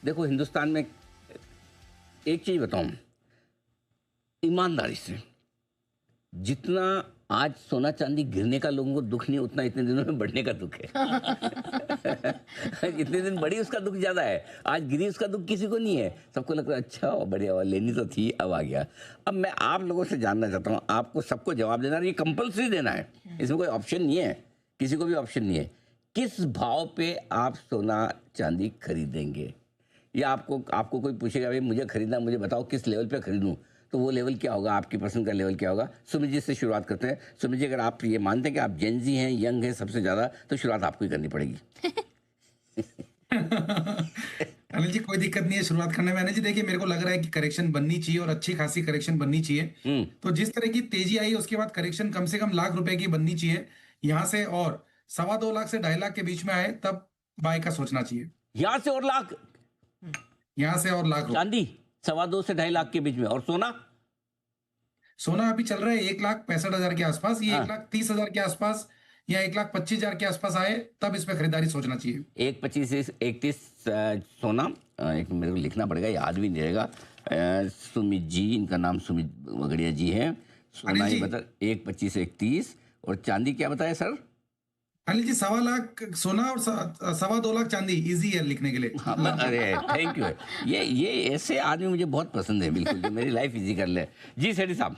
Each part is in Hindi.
देखो हिंदुस्तान में एक चीज बताऊं, ईमानदारी से, जितना आज सोना चांदी गिरने का लोगों को दुख नहीं, उतना इतने दिनों में बढ़ने का दुख है। इतने दिन बढ़ी उसका दुख ज्यादा है, आज गिरी उसका दुख किसी को नहीं है। सबको लगता है अच्छा बढ़िया, लेनी तो थी अब आ गया। अब मैं आप लोगों से जानना चाहता हूँ, आपको सबको जवाब देना, ये कंपलसरी देना है, इसमें कोई ऑप्शन नहीं है, किसी को भी ऑप्शन नहीं है। किस भाव पे आप सोना चांदी खरीदेंगे? या आपको कोई पूछेगा भाई मुझे खरीदना, मुझे बताओ किस लेवल पे खरीदूं, तो वो लेवल क्या होगा, आपकी पसंद का लेवल क्या होगा? सुमित जी से शुरुआत करते हैं। सुमित जी, अगर आप ये मानते हैं कि आप जेनजी हैं, यंग हैं सबसे ज़्यादा, तो शुरुआत आपको ही करनी पड़ेगी। अनिल जी कोई दिक्कत नहीं है शुरुआत करने में। अनिल जी देखिए, मेरे को लग रहा है कि करेक्शन बननी चाहिए और अच्छी खासी करेक्शन बननी चाहिए। तो जिस तरह की तेजी आई उसके बाद करेक्शन कम से कम ₹1,00,000 की बननी चाहिए यहाँ से, और 2.25 लाख से 2.5 लाख के बीच में आए तब बाय का सोचना चाहिए। यहाँ से और लाख, यहाँ से और ₹1,00,000। चांदी 2.25 से 2.5 लाख के बीच में, और सोना? सोना अभी चल रहा है 1,65,000 के आसपास, ये हाँ, 1,30,000 के आसपास या 1,25,000 के आसपास आए तब इस पे खरीदारी सोचना चाहिए। 1.25 से 1.30 सोना। एक मेरे को लिखना पड़ेगा, याद भी नहीं रहेगा। सुमित जी, इनका नाम सुमित वगड़िया जी है। सोना अनिल ये जी, बता 1.25 से 1.30, और चांदी क्या बताया सर? अनिल जी 2.25 लाख सोना और 2.25 लाख चांदी, इजी है लिखने के लिए। हाँ, अरे थैंक यू। ये ऐसे आदमी मुझे बहुत पसंद है, बिल्कुल, जो मेरी लाइफ इजी कर ले। जी सेठी साहब।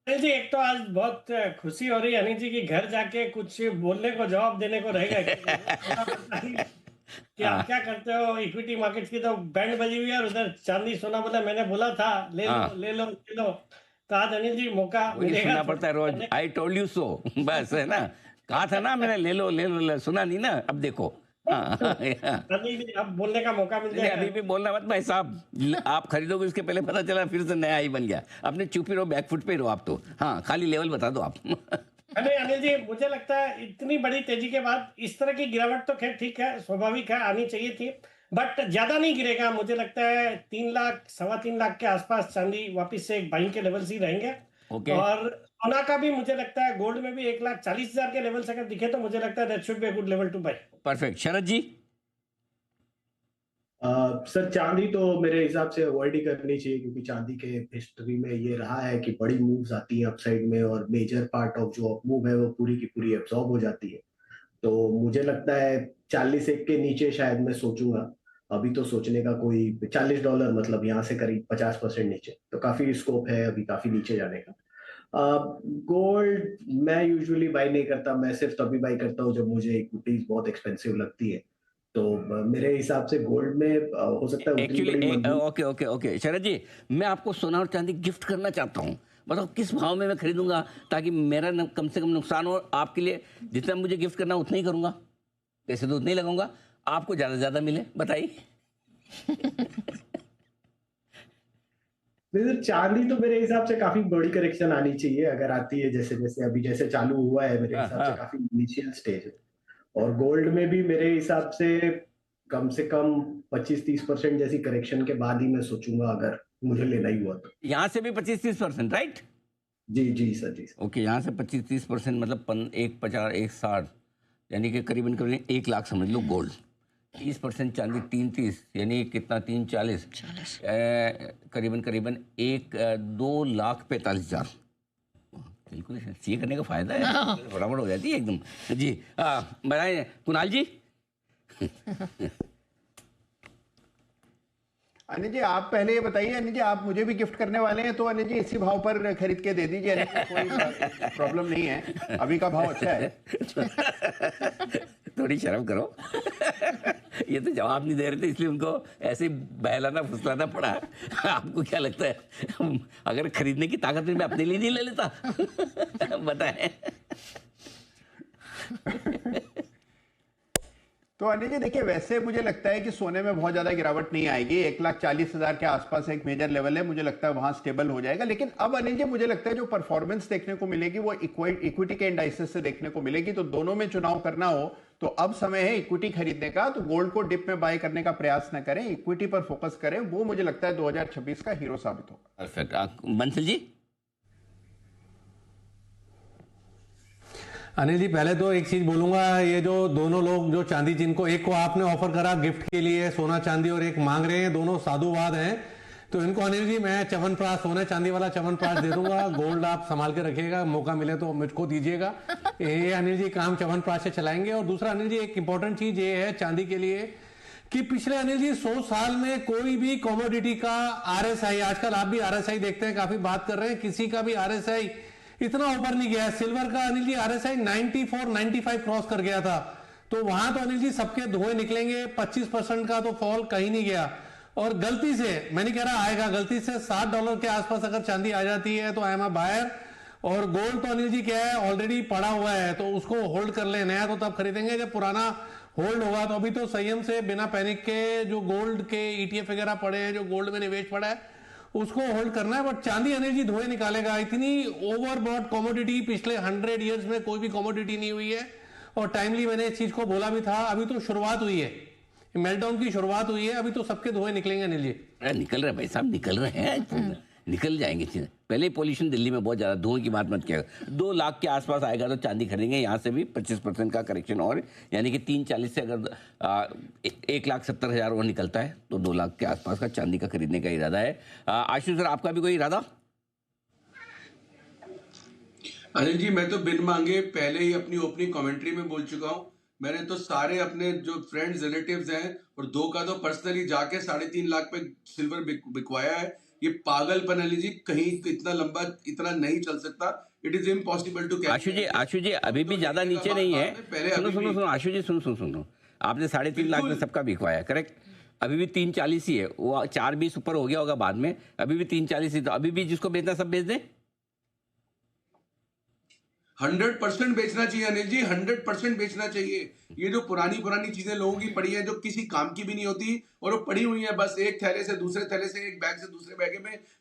अनिल जी, एक तो आज बहुत खुशी हो रही है अनिल जी की घर जाके कुछ बोलने को, जवाब देने को रहेगा कि आप क्या करते हो इक्विटी मार्केट्स की, तो बैंड बजी हुई है, और उधर चांदी सोना बोला, मैंने बोला था ले लो हाँ, ले लो ले लो। तो आज अनिल जी मौका वही मिलेगा सुनना पड़ता है रोज, आई टोल्ड यू सो, बस है ना। कहा था ना मैंने, ले लो ले लो, सुना नहीं ना, अब देखो। हाँ, अनिल जी अब बोलने का मौका मिल नहीं, जाएगा। अभी भी बोलना मत भाई साहब, आप खरीदोगे उसके पहले पता चला फिर से नया ही बन गया। अपने चुप ही रहो, बैकफुट पे ही रहो आप तो। हाँ, खाली लेवल बता दो आप। अरे अनिल जी, मुझे लगता है इतनी बड़ी तेजी के बाद इस तरह की गिरावट तो खैर ठीक है, स्वाभाविक है, आनी चाहिए थी, बट ज्यादा नहीं गिरेगा। मुझे लगता है 3 लाख, 3.25 लाख के आसपास चांदी वापस से एक बाइंग के लेवल से ही रहेंगे। ओके, और सोना का भी मुझे लगता है, गोल्ड में भी 1,40,000 के लेवल से अगर दिखे तो मुझे लगता है that should be a good level to buy. Perfect. Sharad ji? Sir चांदी तो मेरे हिसाब से अवॉइड ही करनी चाहिए, क्योंकि चांदी के हिस्ट्री में ये रहा है कि बड़ी मूव्स आती हैं अपसाइड में, और मेजर पार्ट ऑफ जो अप मूव है वो पूरी की पूरी एब्जॉर्ब हो जाती है। तो मुझे लगता है 40 के नीचे शायद मैं सोचूंगा। अभी तो सोचने का कोई $40, मतलब यहाँ से करीब 50% नीचे, तो काफी स्कोप है अभी काफी नीचे जाने का। गोल्ड मैं यूजुअली बाई नहीं करता, मैं सिर्फ तभी बाई करता हूँ जब मुझे इक्विटीज बहुत एक्सपेंसिव लगती है। तो मेरे हिसाब से गोल्ड में हो सकता है उतनी एक्चुअली बड़ी मजबूत। ओके ओके ओके, शरद जी, मैं आपको सोना और चांदी गिफ्ट करना चाहता हूँ। बताओ किस भाव में मैं खरीदूंगा, ताकि मेरा कम से कम नुकसान हो, आपके लिए जितना मुझे गिफ्ट करना उतना ही करूंगा, पैसे तो उतने ही लगाऊंगा, आपको ज्यादा से ज्यादा मिले, बताइए। नहीं सर, चांदी तो मेरे हिसाब से काफी बड़ी करेक्शन आनी चाहिए, अगर आती है जैसे जैसे अभी जैसे चालू हुआ है, मेरे हाँ हिसाब से हाँ, काफी इनिशियल स्टेज है। और गोल्ड में भी मेरे हिसाब से कम 25-30% जैसी करेक्शन के बाद ही मैं सोचूंगा, अगर मुझे लेना ही हुआ तो। यहाँ से भी 25-30%, राइट? जी जी सर, जी सर। ओके, यहाँ से 25-30%, मतलब 1.50 1.60, यानी कि करीबन करीबन 1 लाख समझ लो गोल्ड। 30% चांदी, 3.30, यानी कितना, 3.40, करीबन करीबन 2,45,000। बिल्कुल सीए करने का फायदा है, फटाफट हो जाती है एकदम। जी बताइए कुणाल जी। अनिल जी आप पहले ये बताइए, अनिल जी आप मुझे भी गिफ्ट करने वाले हैं, तो अनिल जी इसी भाव पर खरीद के दे दीजिए, अनिल जी कोई प्रॉब्लम नहीं है, अभी का भाव अच्छा है। थोड़ी शर्म करो। ये तो जवाब नहीं दे रहे थे, इसलिए उनको ऐसे ही बहलाना फुसलाना पड़ा। आपको क्या लगता है, अगर खरीदने की ताकत में मैं अपने लिए नहीं ले लेता? बताएं। तो अनिल जी देखिए, वैसे मुझे लगता है कि सोने में बहुत ज्यादा गिरावट नहीं आएगी, 1,40,000 के आसपास एक मेजर लेवल है, मुझे लगता है वहां स्टेबल हो जाएगा। लेकिन अब अनिल जी मुझे लगता है जो परफॉर्मेंस देखने को मिलेगी वो इक्विटी के इंडाइसेस से देखने को मिलेगी। तो दोनों में चुनाव करना हो तो अब समय है इक्विटी खरीदने का, तो गोल्ड को डिप में बाय करने का प्रयास न करें, इक्विटी पर फोकस करें, वो मुझे लगता है 2026 का हीरो साबित होगा। परफेक्ट। बंसल जी? अनिल जी पहले तो एक चीज बोलूंगा, ये जो दोनों लोग जो चांदी जिनको एक को आपने ऑफर करा गिफ्ट के लिए सोना चांदी और एक मांग रहे हैं, दोनों साधुवाद हैं, तो इनको अनिल जी मैं च्यवनप्राश सोने चांदी वाला च्यवनप्राश दे दूंगा। गोल्ड आप संभाल के रखिएगा, मौका मिले तो मुझको दीजिएगा। ये अनिल जी काम च्यवनप्राश से चलाएंगे। और दूसरा अनिल जी एक इंपॉर्टेंट चीज ये है चांदी के लिए कि पिछले अनिल जी 100 साल में कोई भी कमोडिटी का आरएसआई, आजकल आप भी आरएसआई देखते हैं, काफी बात कर रहे हैं, किसी का भी आरएसआई इतना ऊपर नहीं गया है। सिल्वर का अनिल जी आरएसआई 94 95 क्रॉस कर गया था, तो वहां तो अनिल जी सबके धुएं निकलेंगे। 25% का तो फॉल कहीं नहीं गया। और गलती से, मैं नहीं कह रहा आएगा, गलती से $7 के आसपास अगर चांदी आ जाती है तो आई एम अ बायर। और गोल्ड तो अनिल जी क्या है, ऑलरेडी पड़ा हुआ है, तो उसको होल्ड कर ले। नया तो तब खरीदेंगे जब पुराना होल्ड होगा। तो अभी तो संयम से बिना पैनिक के जो गोल्ड के ETF वगैरह पड़े हैं, जो गोल्ड में निवेश पड़ा है, उसको होल्ड करना है। बट चांदी अनिल जी धुएं निकालेगा। इतनी ओवरबॉट कमोडिटी पिछले 100 ईयर्स में कोई भी कमोडिटी नहीं हुई है। और टाइमली मैंने इस चीज को बोला भी था, अभी तो शुरुआत हुई है, मेल्टडाउन की शुरुआत हुई है, अभी तो सबके धुएं निकलेंगे अनिल जी। अरे निकल रहे भाई साहब, निकल रहे हैं, निकल जाएंगे चीजें। पहले पोल्यूशन दिल्ली में बहुत ज्यादा, धुएं की बात मत किया। 2 लाख के आसपास आएगा तो चांदी खरीदेंगे। यहाँ से भी 25% का करेक्शन और, यानी कि 340 से अगर 1,70,000 और निकलता है तो 2 लाख के आसपास का चांदी का खरीदने का इरादा है। आशीष सर, आपका भी कोई इरादा? अनिल जी मैं तो बिन मांगे पहले ही अपनी ओपनिंग कमेंट्री में बोल चुका हूँ। मैंने तो सारे अपने जो फ्रेंड्स रिलेटिव्स हैं और 2 का तो पर्सनली जाके 3.5 लाख पे सिल्वर बिकवाया है। ये पागलपन अनिल जी, कहीं इतना लंबा इतना नहीं चल सकता। It is impossible too. Ashu ji अभी भी ज्यादा नीचे नहीं है। सुनो आशु जी, सुनो, आपने 3.5 लाख में सबका बिकवाया, करेक्ट? अभी भी 340 ही है, वो 420 ऊपर हो गया होगा बाद में, अभी भी 340 ही। तो अभी भी जिसको बेचना सब बेच दे। 100% बेचना चाहिए अनिल जी, 100% बेचना चाहिए। ये जो पुरानी चीजें लोगों की पड़ी है, जो किसी काम की भी नहीं होती, और वो पड़ी हुई है बस एक थैले से दूसरे थैले से, एक बैग से दूसरे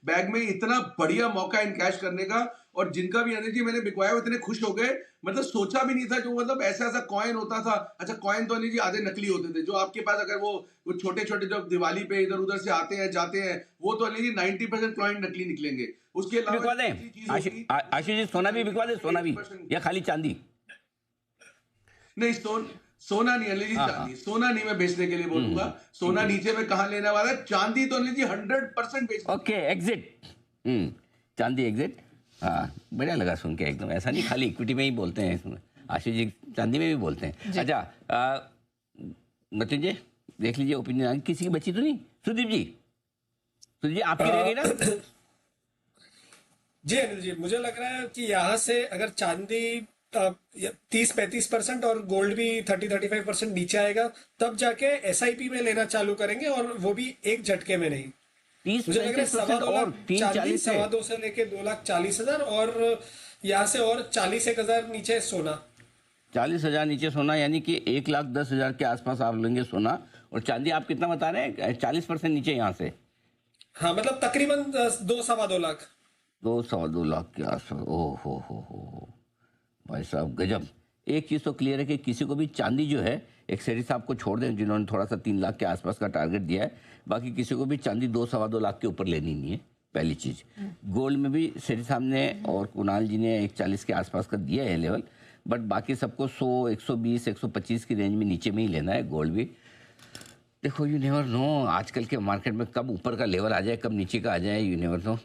बैग में इतना बढ़िया मौका इनकैश करने का। और जिनका भी अनिल जी मैंने बिकवाया वो इतने खुश हो गए, मतलब सोचा भी नहीं था। जो मतलब ऐसा कॉइन होता था, अच्छा कॉइन तो अनिल जी आधे नकली होते थे, जो आपके पास अगर वो छोटे जो दिवाली पे इधर उधर से आते हैं जाते हैं, वो तो अनिल जी 90% कॉइन नकली निकलेंगे। उसके बिकवा दें आशीष जी, सोना भी बिकवा दे, सोना भी, या खाली चांदी? नहीं, सोना नहीं अनिल जी, चांदी। सोना नहीं मैं बेचने के लिए बोलूंगा, सोना नीचे में कहां लेने वाला है। चांदी तो अनिल जी 100% बेचना। Okay, exit. चांदी एग्जिट। हाँ, बढ़िया लगा सुन के एकदम। ऐसा नहीं खाली इक्विटी में ही बोलते हैं इसमें, आशीष जी चांदी में भी बोलते हैं। अच्छा नतीन जी देख लीजिए, ओपिनियन किसी की बची तो नहीं? सुदीप जी आपकी रह गई ना? जी अनिल जी, मुझे लग रहा है कि यहाँ से अगर चांदी 30-35% और गोल्ड भी 30-35% नीचे आएगा, तब जाके SIP में लेना चालू करेंगे, और वो भी एक झटके में नहीं। 30-35% और 340 सवा 2 से लेके 2,40,000, और यहाँ से और 41,000 नीचे सोना। 40,000 नीचे सोना, यानी कि 1,10,000 के आसपास आप लेंगे सोना। और चांदी आप कितना बता रहे हैं? 40% नीचे यहाँ से। हाँ, मतलब तकरीबन 2-2.25 लाख। 2 लाख के आसपास। ओ हो भाई साहब गजब। एक चीज़ तो क्लियर है कि किसी को भी चांदी जो है, एक सेठी साहब को छोड़ दें जिन्होंने थोड़ा सा 3 लाख के आसपास का टारगेट दिया है, बाकी किसी को भी चांदी 2-2.25 लाख के ऊपर लेनी नहीं है, पहली चीज़। गोल्ड में भी सेठी साहब ने और कुणाल जी ने 140 के आसपास का दिया है लेवल, बट बाकी सबको 100, 120, 125 की रेंज में नीचे में ही लेना है। गोल्ड भी देखो, यू नेवर नो आजकल के मार्केट में कब ऊपर का लेवल आ जाए, कब नीचे का आ जाए, यू नेवर नो।